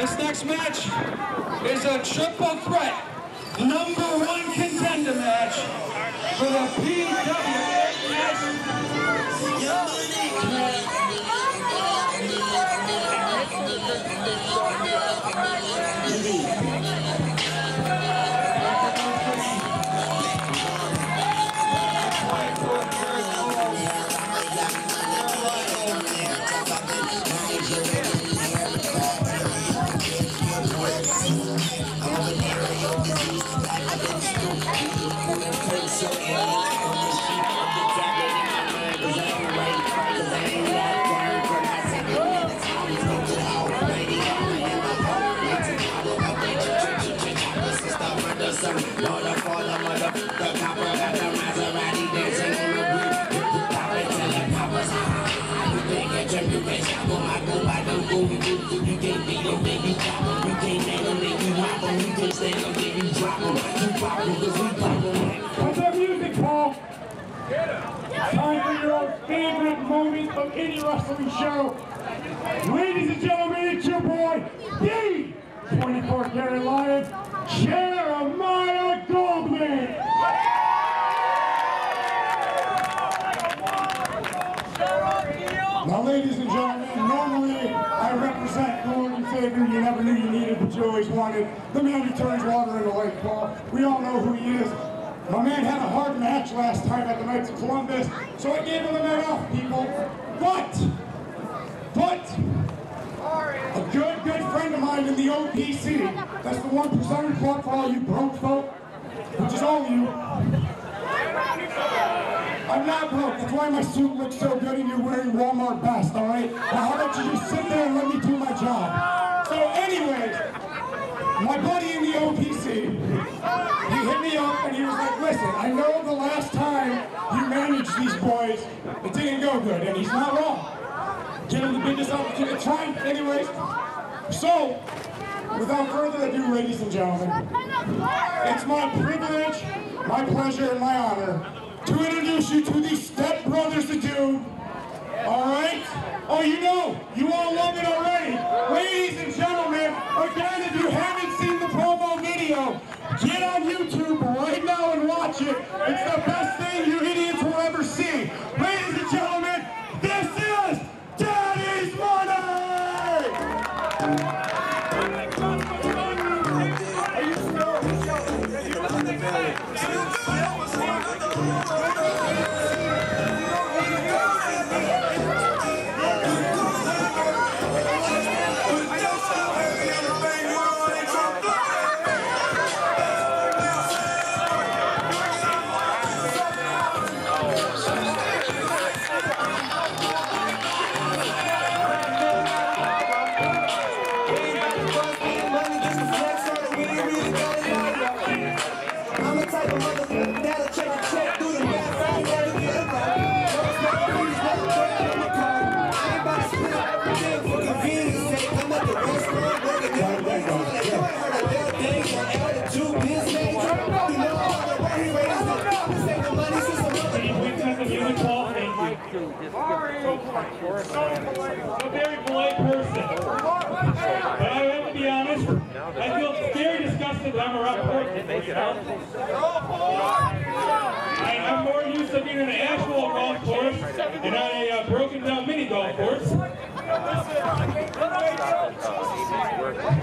This next match is a triple threat #1 contender match for the PWAS What's up music, Paul? Time for your favorite moment of any wrestling show. Ladies and gentlemen, it's your boy, the 24-karat Lion, Jeremiah Goldman. Now, ladies and gentlemen, normally I represent the Lord and Savior you never knew you needed, but you always wanted. The man who turns water into lake, Paul. We all know who he is. My man had a hard match last time at the Knights of Columbus, so I gave him the night off, people. But, a good friend of mine in the OPC, that's the 1% club for all you broke folk, which is all of you. I'm not broke, that's why my suit looks so good and you're wearing Walmart best, alright? Now how about you just sit there and let me do my job? So anyway, my buddy in the OPC, he hit me up and he was like, listen, I know the last time you managed these boys, it didn't go good, and he's not wrong. Give him the biggest opportunity, try anyways. So, without further ado, ladies and gentlemen, it's my privilege, my pleasure, and my honor to introduce you to the Step Brothers of Doom. Alright? Oh, you all love it already. Ladies and gentlemen, again, if you haven't seen the promo video, get on YouTube right now and watch it. It's the best thing you idiots will ever see. Ladies and gentlemen, this is Daddy's Money! A very polite person. But I have to be honest, I feel very disgusted that I'm a rock person. I'm more used to being in an actual golf course and not a broken down mini golf course.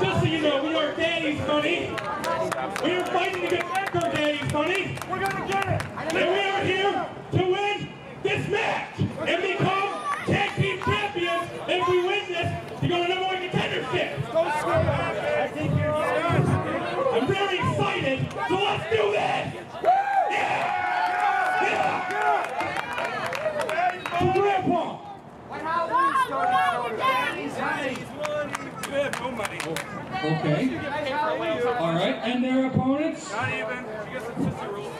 Just so you know, we are Daddy's Money. We are fighting to get back our Daddy's Money. We're going to get it. And we are here to win this match and become Tag Team Champions. If we win this, to go to #1 contendership. I'm very excited, so let's do this! Yeah! To Grandpa! Okay. Alright, and their opponents? Not even. You guys have sister rules.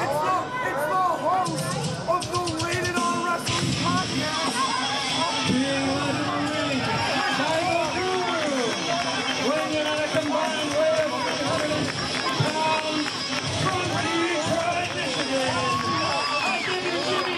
It's the host of the Rated R Wrestling Podcast. Weighing on a combined weight of 100 pounds from Detroit, Michigan. I give you Jimmy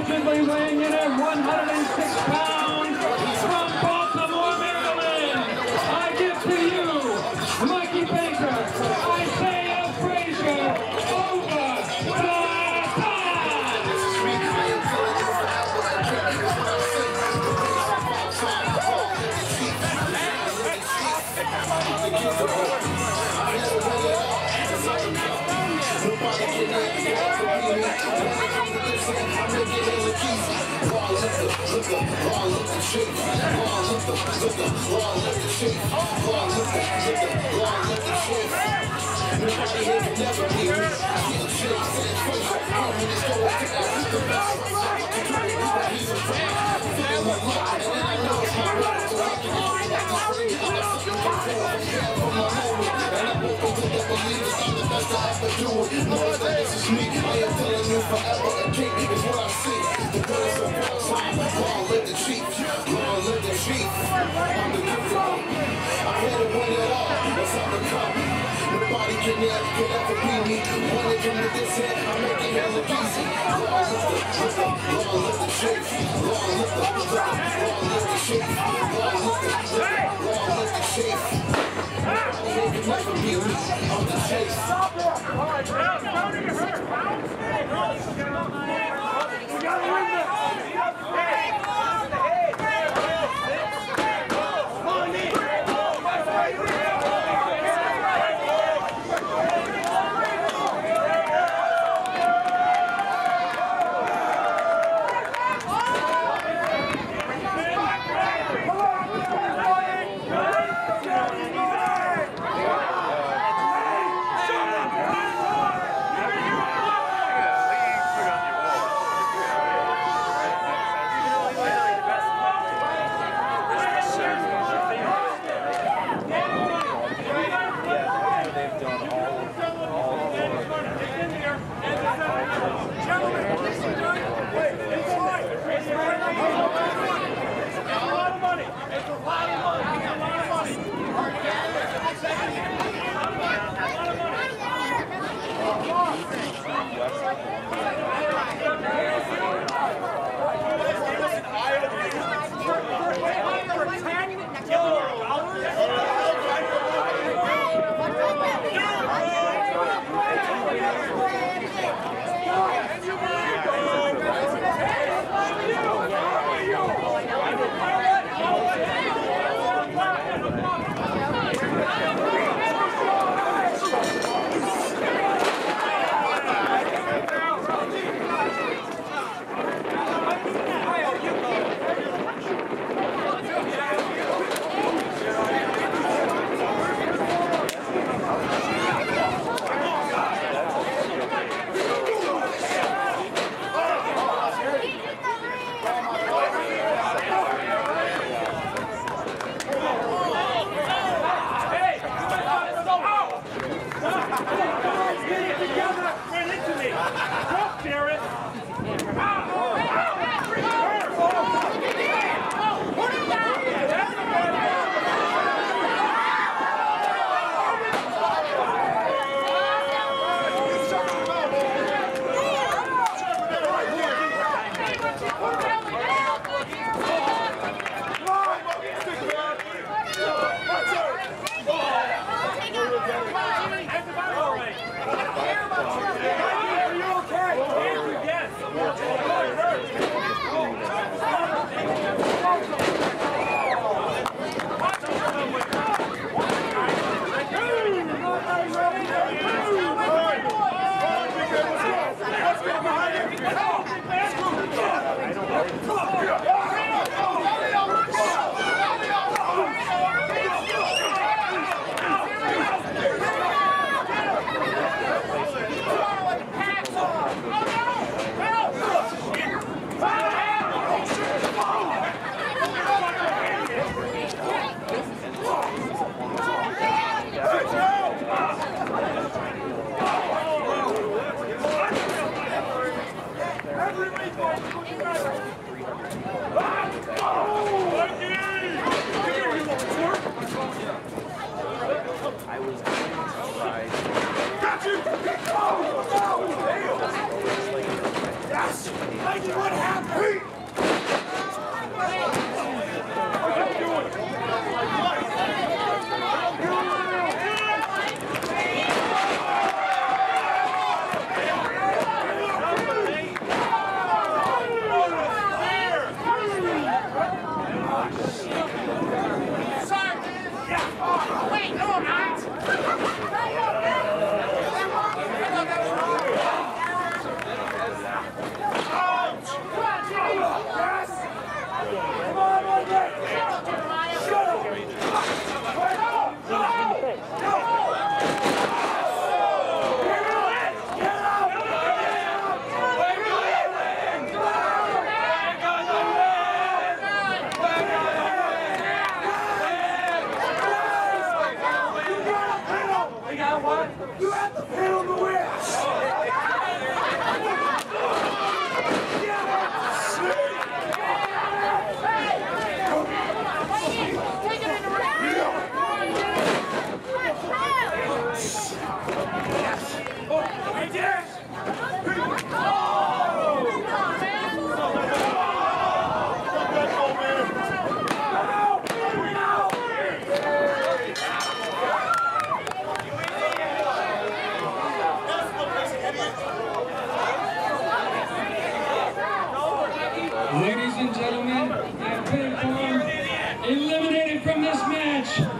allegedly weighing in at 106 pounds from Baltimore, Maryland, I give to you Mikey Baker, Isaiah Frazier, over the top! Nobody can ever be me. One of them with this head, I make it hella easy. Long live the shape. Long live the shape. Long live the shape. Nobody can ever be me. I'm the chase. Stop there. All right, starting to hurt. We gotta win this. Got you! Yes! Mikey, what happened? Wait, no, I'm not. You have to pin on the win! Take it in the ring. Ladies and gentlemen, at pinfall, eliminated from this match,